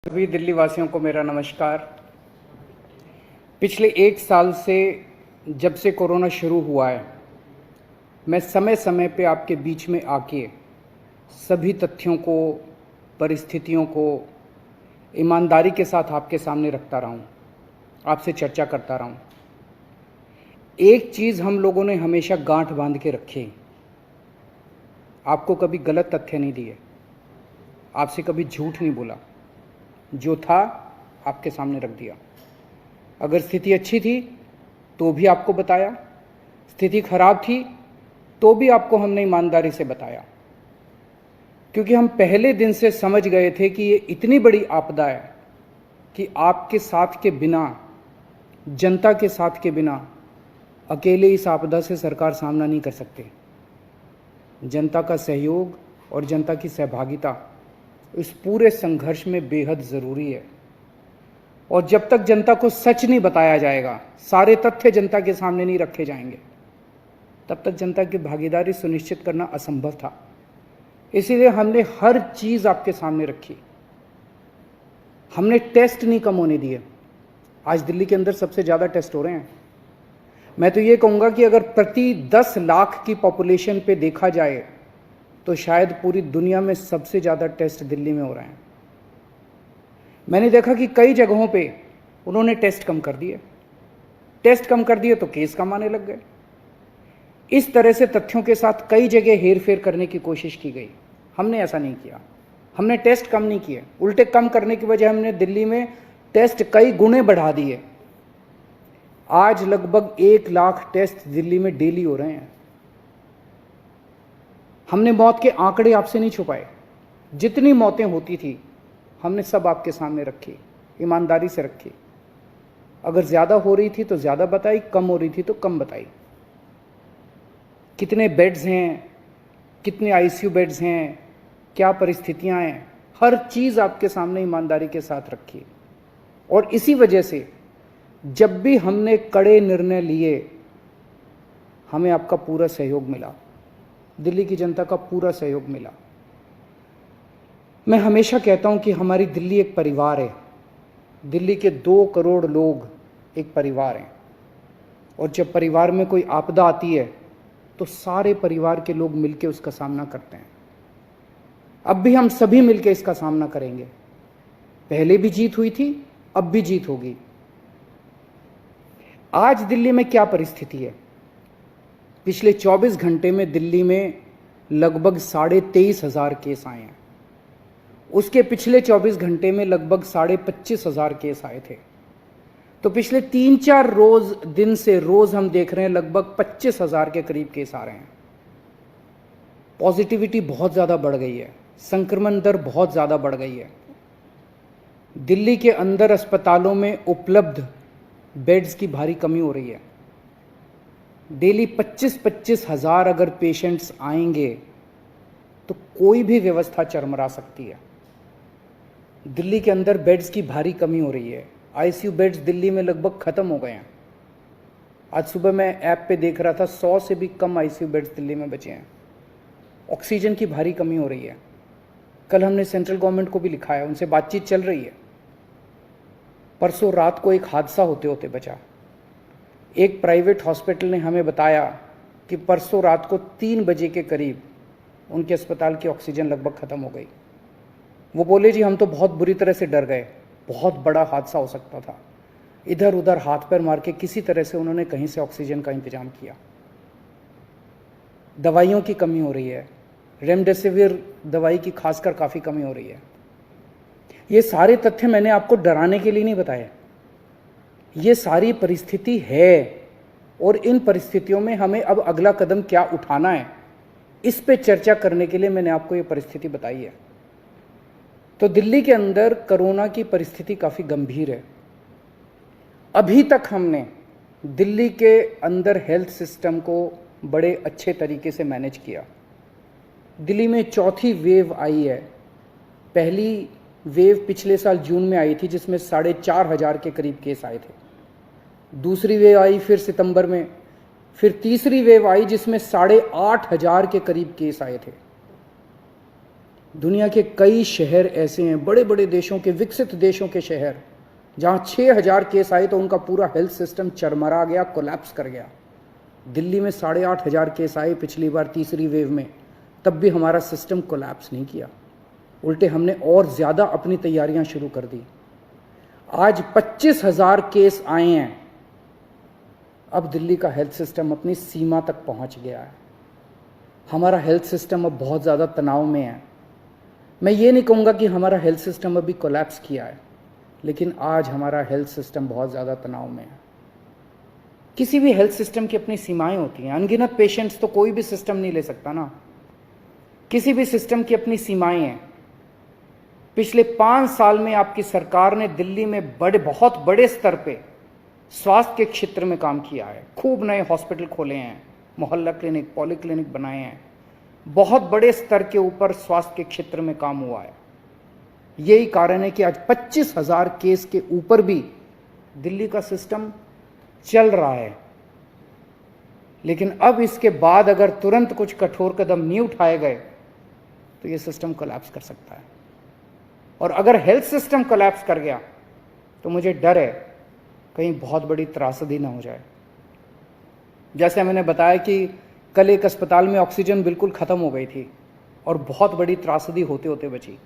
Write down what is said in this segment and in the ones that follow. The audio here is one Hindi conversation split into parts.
सभी दिल्ली वासियों को मेरा नमस्कार। पिछले 1 साल से जब से कोरोना शुरू हुआ है, मैं समय समय पे आपके बीच में आके सभी तथ्यों को, परिस्थितियों को ईमानदारी के साथ आपके सामने रखता रहा हूँ, आपसे चर्चा करता रहा हूँ। एक चीज़ हम लोगों ने हमेशा गांठ बांध के रखी, आपको कभी गलत तथ्य नहीं दिए, आपसे कभी झूठ नहीं बोला, जो था आपके सामने रख दिया। अगर स्थिति अच्छी थी तो भी आपको बताया, स्थिति खराब थी तो भी आपको हमने ईमानदारी से बताया, क्योंकि हम पहले दिन से समझ गए थे कि ये इतनी बड़ी आपदा है कि आपके साथ के बिना, जनता के साथ के बिना अकेले इस आपदा से सरकार सामना नहीं कर सकते। जनता का सहयोग और जनता की सहभागिता इस पूरे संघर्ष में बेहद ज़रूरी है। और जब तक जनता को सच नहीं बताया जाएगा, सारे तथ्य जनता के सामने नहीं रखे जाएंगे, तब तक जनता की भागीदारी सुनिश्चित करना असंभव था। इसीलिए हमने हर चीज़ आपके सामने रखी। हमने टेस्ट नहीं कम होने दिए। आज दिल्ली के अंदर सबसे ज़्यादा टेस्ट हो रहे हैं। मैं तो ये कहूँगा कि अगर प्रति 10 लाख की पॉपुलेशन पे देखा जाए तो शायद पूरी दुनिया में सबसे ज़्यादा टेस्ट दिल्ली में हो रहे हैं। मैंने देखा कि कई जगहों पे उन्होंने टेस्ट कम कर दिए। टेस्ट कम कर दिए तो केस कम आने लग गए। इस तरह से तथ्यों के साथ कई जगह हेरफेर करने की कोशिश की गई। हमने ऐसा नहीं किया। हमने टेस्ट कम नहीं किए, उल्टे कम करने की वजह हमने दिल्ली में टेस्ट कई गुने बढ़ा दिए। आज लगभग 1 लाख टेस्ट दिल्ली में डेली हो रहे हैं। हमने मौत के आंकड़े आपसे नहीं छुपाए। जितनी मौतें होती थी हमने सब आपके सामने रखी, ईमानदारी से रखी। अगर ज़्यादा हो रही थी तो ज़्यादा बताई, कम हो रही थी तो कम बताई। कितने बेड्स हैं, कितने आईसीयू बेड्स हैं, क्या परिस्थितियां हैं, हर चीज़ आपके सामने ईमानदारी के साथ रखी। और इसी वजह से जब भी हमने कड़े निर्णय लिए, हमें आपका पूरा सहयोग मिला, दिल्ली की जनता का पूरा सहयोग मिला। मैं हमेशा कहता हूं कि हमारी दिल्ली एक परिवार है। दिल्ली के 2 करोड़ लोग एक परिवार हैं। और जब परिवार में कोई आपदा आती है तो सारे परिवार के लोग मिलकर उसका सामना करते हैं। अब भी हम सभी मिलकर इसका सामना करेंगे। पहले भी जीत हुई थी, अब भी जीत होगी। आज दिल्ली में क्या परिस्थिति है? पिछले 24 घंटे में दिल्ली में लगभग 23,500 केस आए हैं। उसके पिछले 24 घंटे में लगभग 25,500 केस आए थे। तो पिछले 3-4 दिन से रोज हम देख रहे हैं लगभग 25,000 के करीब केस आ रहे हैं। पॉजिटिविटी बहुत ज़्यादा बढ़ गई है, संक्रमण दर बहुत ज़्यादा बढ़ गई है। दिल्ली के अंदर अस्पतालों में उपलब्ध बेड्स की भारी कमी हो रही है। डेली 25-25 हज़ार अगर पेशेंट्स आएंगे तो कोई भी व्यवस्था चरमरा सकती है। दिल्ली के अंदर बेड्स की भारी कमी हो रही है। आईसीयू बेड्स दिल्ली में लगभग ख़त्म हो गए हैं। आज सुबह मैं ऐप पे देख रहा था 100 से भी कम आईसीयू बेड्स दिल्ली में बचे हैं। ऑक्सीजन की भारी कमी हो रही है। कल हमने सेंट्रल गवर्नमेंट को भी लिखा है, उनसे बातचीत चल रही है। परसों रात को एक हादसा होते होते बचा। एक प्राइवेट हॉस्पिटल ने हमें बताया कि परसों रात को 3 बजे के करीब उनके अस्पताल की ऑक्सीजन लगभग ख़त्म हो गई। वो बोले जी हम तो बहुत बुरी तरह से डर गए, बहुत बड़ा हादसा हो सकता था। इधर उधर हाथ पैर मार के किसी तरह से उन्होंने कहीं से ऑक्सीजन का इंतजाम किया। दवाइयों की कमी हो रही है, रेमडेसिविर दवाई की खासकर काफ़ी कमी हो रही है। ये सारे तथ्य मैंने आपको डराने के लिए नहीं बताए। ये सारी परिस्थिति है और इन परिस्थितियों में हमें अब अगला कदम क्या उठाना है, इस पे चर्चा करने के लिए मैंने आपको ये परिस्थिति बताई है। तो दिल्ली के अंदर कोरोना की परिस्थिति काफ़ी गंभीर है। अभी तक हमने दिल्ली के अंदर हेल्थ सिस्टम को बड़े अच्छे तरीके से मैनेज किया। दिल्ली में चौथी वेव आई है। पहली वेव पिछले साल जून में आई थी जिसमें 4,500 के करीब केस आए थे। दूसरी वेव आई फिर सितंबर में, फिर तीसरी वेव आई जिसमें 8,500 के करीब केस आए थे। दुनिया के कई शहर ऐसे हैं, बड़े बड़े देशों के, विकसित देशों के शहर, जहाँ 6,000 केस आए तो उनका पूरा हेल्थ सिस्टम चरमरा गया, कोलैप्स कर गया। दिल्ली में 8,500 केस आए पिछली बार तीसरी वेव में, तब भी हमारा सिस्टम कोलैप्स नहीं किया, उल्टे हमने और ज़्यादा अपनी तैयारियां शुरू कर दी। आज 25,000 केस आए हैं। अब दिल्ली का हेल्थ सिस्टम अपनी सीमा तक पहुंच गया है। हमारा हेल्थ सिस्टम अब बहुत ज़्यादा तनाव में है। मैं ये नहीं कहूँगा कि हमारा हेल्थ सिस्टम अभी कोलैप्स किया है, लेकिन आज हमारा हेल्थ सिस्टम बहुत ज़्यादा तनाव में है। किसी भी हेल्थ सिस्टम की अपनी सीमाएं होती हैं। अनगिनत पेशेंट्स तो कोई भी सिस्टम नहीं ले सकता ना। किसी भी सिस्टम की अपनी सीमाएं हैं। पिछले 5 साल में आपकी सरकार ने दिल्ली में बहुत बड़े स्तर पे स्वास्थ्य के क्षेत्र में काम किया है। खूब नए हॉस्पिटल खोले हैं, मोहल्ला क्लिनिक, पॉली क्लिनिक बनाए हैं। बहुत बड़े स्तर के ऊपर स्वास्थ्य के क्षेत्र में काम हुआ है। यही कारण है कि आज 25,000 केस के ऊपर भी दिल्ली का सिस्टम चल रहा है। लेकिन अब इसके बाद अगर तुरंत कुछ कठोर कदम नहीं उठाए गए तो ये सिस्टम कोलैप्स कर सकता है। और अगर हेल्थ सिस्टम कोलैप्स कर गया तो मुझे डर है कहीं बहुत बड़ी त्रासदी ना हो जाए। जैसे मैंने बताया कि कल एक अस्पताल में ऑक्सीजन बिल्कुल ख़त्म हो गई थी और बहुत बड़ी त्रासदी होते होते बची।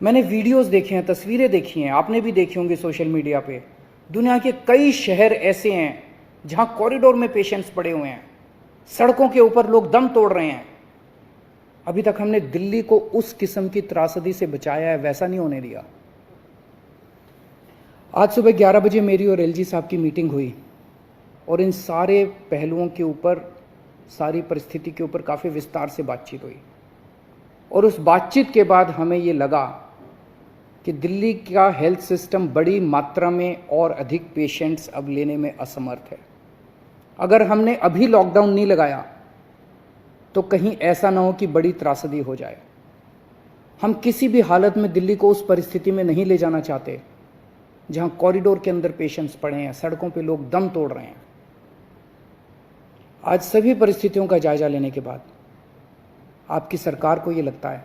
मैंने वीडियोस देखे हैं, तस्वीरें देखी हैं, आपने भी देखी होंगी सोशल मीडिया पे। दुनिया के कई शहर ऐसे हैं जहां कॉरिडोर में पेशेंट्स पड़े हुए हैं, सड़कों के ऊपर लोग दम तोड़ रहे हैं। अभी तक हमने दिल्ली को उस किस्म की त्रासदी से बचाया है, वैसा नहीं होने दिया। आज सुबह 11 बजे मेरी और एलजी साहब की मीटिंग हुई और इन सारे पहलुओं के ऊपर, सारी परिस्थिति के ऊपर काफ़ी विस्तार से बातचीत हुई। और उस बातचीत के बाद हमें ये लगा कि दिल्ली का हेल्थ सिस्टम बड़ी मात्रा में और अधिक पेशेंट्स अब लेने में असमर्थ है। अगर हमने अभी लॉकडाउन नहीं लगाया तो कहीं ऐसा ना हो कि बड़ी त्रासदी हो जाए। हम किसी भी हालत में दिल्ली को उस परिस्थिति में नहीं ले जाना चाहते जहां कॉरिडोर के अंदर पेशेंट्स पड़े हैं, सड़कों पे लोग दम तोड़ रहे हैं। आज सभी परिस्थितियों का जायजा लेने के बाद आपकी सरकार को ये लगता है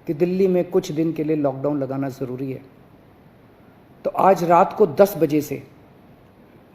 कि दिल्ली में कुछ दिन के लिए लॉकडाउन लगाना ज़रूरी है। तो आज रात को 10 बजे से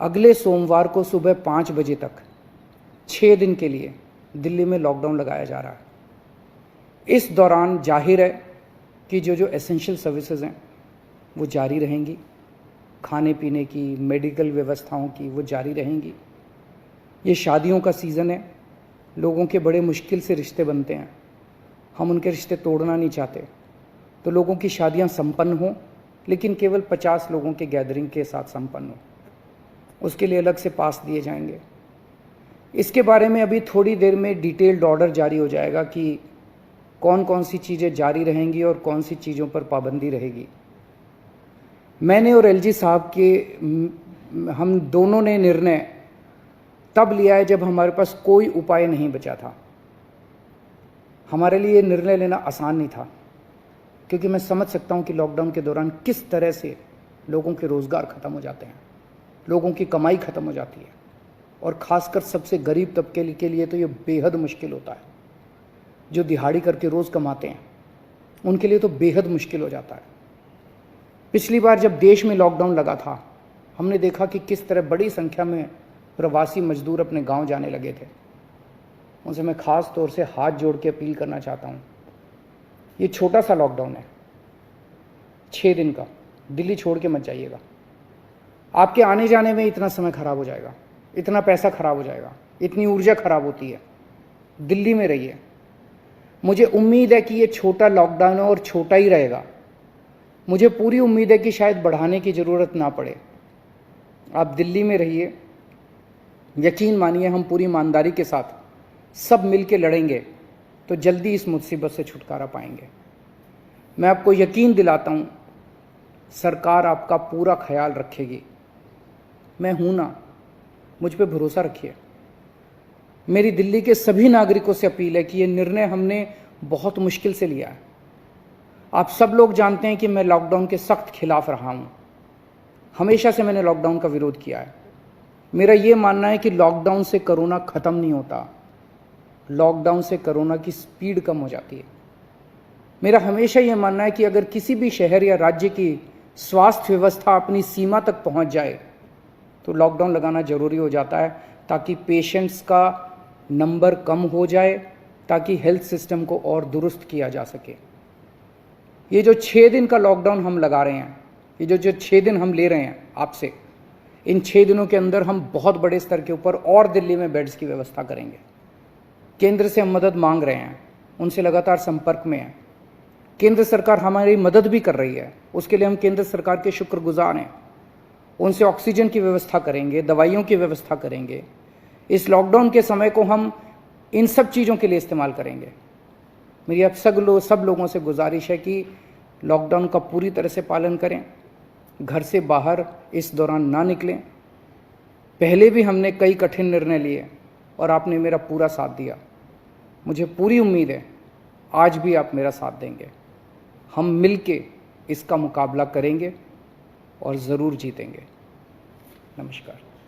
अगले सोमवार को सुबह 5 बजे तक 6 दिन के लिए दिल्ली में लॉकडाउन लगाया जा रहा है। इस दौरान जाहिर है कि जो एसेंशियल सर्विसेज हैं वो जारी रहेंगी, खाने पीने की, मेडिकल व्यवस्थाओं की वो जारी रहेंगी। ये शादियों का सीज़न है, लोगों के बड़े मुश्किल से रिश्ते बनते हैं, हम उनके रिश्ते तोड़ना नहीं चाहते। तो लोगों की शादियां संपन्न हों, लेकिन केवल 50 लोगों के गैदरिंग के साथ संपन्न हो। उसके लिए अलग से पास दिए जाएंगे। इसके बारे में अभी थोड़ी देर में डिटेल्ड ऑर्डर जारी हो जाएगा कि कौन कौन सी चीज़ें जारी रहेंगी और कौन सी चीज़ों पर पाबंदी रहेगी। मैंने और एलजी साहब के हम दोनों ने निर्णय तब लिया है जब हमारे पास कोई उपाय नहीं बचा था। हमारे लिए निर्णय लेना आसान नहीं था, क्योंकि मैं समझ सकता हूं कि लॉकडाउन के दौरान किस तरह से लोगों के रोज़गार ख़त्म हो जाते हैं, लोगों की कमाई ख़त्म हो जाती है, और ख़ासकर सबसे गरीब तबके के लिए तो ये बेहद मुश्किल होता है। जो दिहाड़ी करके रोज़ कमाते हैं उनके लिए तो बेहद मुश्किल हो जाता है। पिछली बार जब देश में लॉकडाउन लगा था, हमने देखा कि किस तरह बड़ी संख्या में प्रवासी मजदूर अपने गांव जाने लगे थे। उनसे मैं ख़ास तौर से हाथ जोड़ के अपील करना चाहता हूँ, ये छोटा सा लॉकडाउन है, 6 दिन का, दिल्ली छोड़ के मत जाइएगा। आपके आने जाने में इतना समय खराब हो जाएगा, इतना पैसा खराब हो जाएगा, इतनी ऊर्जा खराब होती है। दिल्ली में रहिए। मुझे उम्मीद है कि ये छोटा लॉकडाउन है और छोटा ही रहेगा। मुझे पूरी उम्मीद है कि शायद बढ़ाने की ज़रूरत ना पड़े। आप दिल्ली में रहिए। यकीन मानिए, हम पूरी ईमानदारी के साथ सब मिल के लड़ेंगे तो जल्दी इस मुसीबत से छुटकारा पाएंगे। मैं आपको यकीन दिलाता हूँ, सरकार आपका पूरा ख्याल रखेगी। मैं हूँ ना, मुझ पे भरोसा रखिए। मेरी दिल्ली के सभी नागरिकों से अपील है कि ये निर्णय हमने बहुत मुश्किल से लिया है। आप सब लोग जानते हैं कि मैं लॉकडाउन के सख्त खिलाफ रहा हूँ। हमेशा से मैंने लॉकडाउन का विरोध किया है। मेरा ये मानना है कि लॉकडाउन से कोरोना ख़त्म नहीं होता, लॉकडाउन से कोरोना की स्पीड कम हो जाती है। मेरा हमेशा ये मानना है कि अगर किसी भी शहर या राज्य की स्वास्थ्य व्यवस्था अपनी सीमा तक पहुंच जाए तो लॉकडाउन लगाना ज़रूरी हो जाता है, ताकि पेशेंट्स का नंबर कम हो जाए, ताकि हेल्थ सिस्टम को और दुरुस्त किया जा सके। ये जो 6 दिन का लॉकडाउन हम लगा रहे हैं, ये जो 6 दिन हम ले रहे हैं आपसे, इन 6 दिनों के अंदर हम बहुत बड़े स्तर के ऊपर और दिल्ली में बेड्स की व्यवस्था करेंगे। केंद्र से हम मदद मांग रहे हैं, उनसे लगातार संपर्क में हैं। केंद्र सरकार हमारी मदद भी कर रही है, उसके लिए हम केंद्र सरकार के शुक्रगुजार हैं। उनसे ऑक्सीजन की व्यवस्था करेंगे, दवाइयों की व्यवस्था करेंगे। इस लॉकडाउन के समय को हम इन सब चीज़ों के लिए इस्तेमाल करेंगे। मेरी अब सब लोगों से गुजारिश है कि लॉकडाउन का पूरी तरह से पालन करें, घर से बाहर इस दौरान ना निकलें। पहले भी हमने कई कठिन निर्णय लिए और आपने मेरा पूरा साथ दिया। मुझे पूरी उम्मीद है आज भी आप मेरा साथ देंगे। हम मिलके इसका मुकाबला करेंगे और ज़रूर जीतेंगे। नमस्कार।